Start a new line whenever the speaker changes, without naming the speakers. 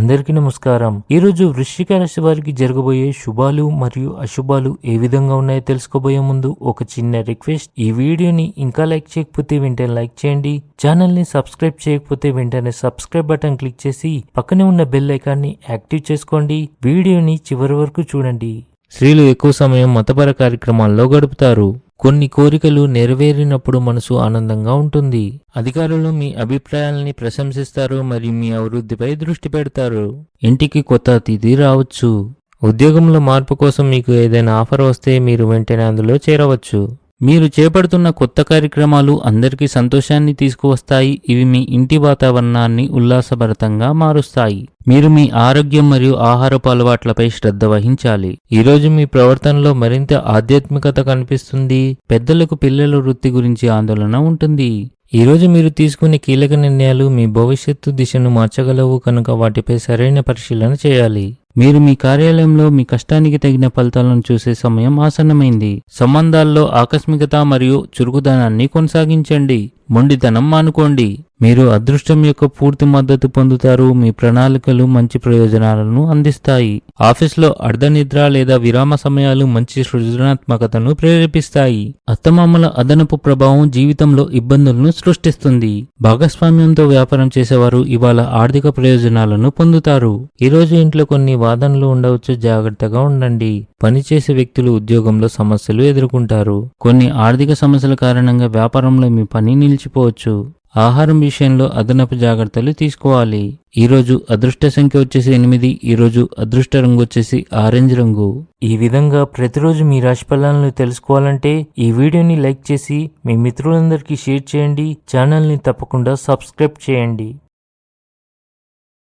అందరికీ నమస్కారం. ఈరోజు వృశ్చిక రాశి వారికి జరగబోయే శుభాలు మరియు అశుభాలు ఏ విధంగా ఉన్నాయో తెలుసుకోబోయే ముందు ఒక చిన్న రిక్వెస్ట్. ఈ వీడియోని ఇంకా లైక్ చేయకపోతే వెంటనే లైక్ చేయండి. ఛానల్ ని సబ్స్క్రైబ్ చేయకపోతే వెంటనే సబ్స్క్రైబ్ బటన్ క్లిక్ చేసి పక్కనే ఉన్న బెల్ ఐకాన్ని యాక్టివ్ చేసుకోండి. వీడియోని చివరి వరకు చూడండి. స్త్రీలు ఎక్కువ సమయం మతపర కార్యక్రమాల్లో గడుపుతారు. కొన్ని కోరికలు నెరవేరినప్పుడు మనసు ఆనందంగా ఉంటుంది. అధికారులు మీ అభిప్రాయాలని ప్రశంసిస్తారు మరియు మీ అభివృద్ధిపై దృష్టి పెడతారు. ఇంటికి కొత్త అతిథి రావచ్చు. ఉద్యోగంలో మార్పు కోసం మీకు ఏదైనా ఆఫర్ వస్తే మీరు వెంటనే అందులో చేరవచ్చు. మీరు చేపడుతున్న కొత్త కార్యక్రమాలు అందరికీ సంతోషాన్ని తీసుకువస్తాయి. ఇవి మీ ఇంటి వాతావరణాన్ని ఉల్లాసభరితంగా మారుస్తాయి. మీరు మీ ఆరోగ్యం మరియు ఆహారపు అలవాట్లపై శ్రద్ధ వహించాలి. ఈరోజు మీ ప్రవర్తనలో మరింత ఆధ్యాత్మికత కనిపిస్తుంది. పెద్దలకు పిల్లల వృత్తి గురించి ఆందోళన ఉంటుంది. ఈరోజు మీరు తీసుకునే కీలక నిర్ణయాలు మీ భవిష్యత్తు దిశను మార్చగలవు కనుక వాటిపై సరైన పరిశీలన చేయాలి. మీరు మీ కార్యాలయంలో మీ కష్టానికి తగిన ఫలితాలను చూసే సమయం ఆసన్నమైంది. సంబంధాల్లో ఆకస్మికత మరియు చురుకుదనాన్ని కొనసాగించండి. మొండితనం మానుకోండి. మీరు అదృష్టం యొక్క పూర్తి మద్దతు పొందుతారు. మీ ప్రణాళికలు మంచి ప్రయోజనాలను అందిస్తాయి. ఆఫీస్లో అర్ధనిద్ర లేదా విరామ సమయాలు మంచి సృజనాత్మకతను ప్రేరేపిస్తాయి. అత్తమామల అదనపు ప్రభావం జీవితంలో ఇబ్బందులను సృష్టిస్తుంది. భాగస్వామ్యంతో వ్యాపారం చేసేవారు ఇవాళ ఆర్థిక ప్రయోజనాలను పొందుతారు. ఈరోజు ఇంట్లో కొన్ని వాదనలు ఉండవచ్చు, జాగ్రత్తగా ఉండండి. పనిచేసే వ్యక్తులు ఉద్యోగంలో సమస్యలు ఎదుర్కొంటారు. కొన్ని ఆర్థిక సమస్యల కారణంగా వ్యాపారంలో మీ పని నిలిచిపోవచ్చు. ఆహారం విషయంలో అదనపు జాగ్రత్తలు తీసుకోవాలి. ఈరోజు అదృష్ట సంఖ్య వచ్చేసి 8. ఈరోజు అదృష్ట రంగు వచ్చేసి ఆరెంజ్ రంగు. ఈ విధంగా ప్రతిరోజు మీ రాశి ఫలాలను తెలుసుకోవాలంటే ఈ వీడియోని లైక్ చేసి మీ మిత్రులందరికీ షేర్ చేయండి. ఛానల్ని తప్పకుండా సబ్స్క్రైబ్ చేయండి.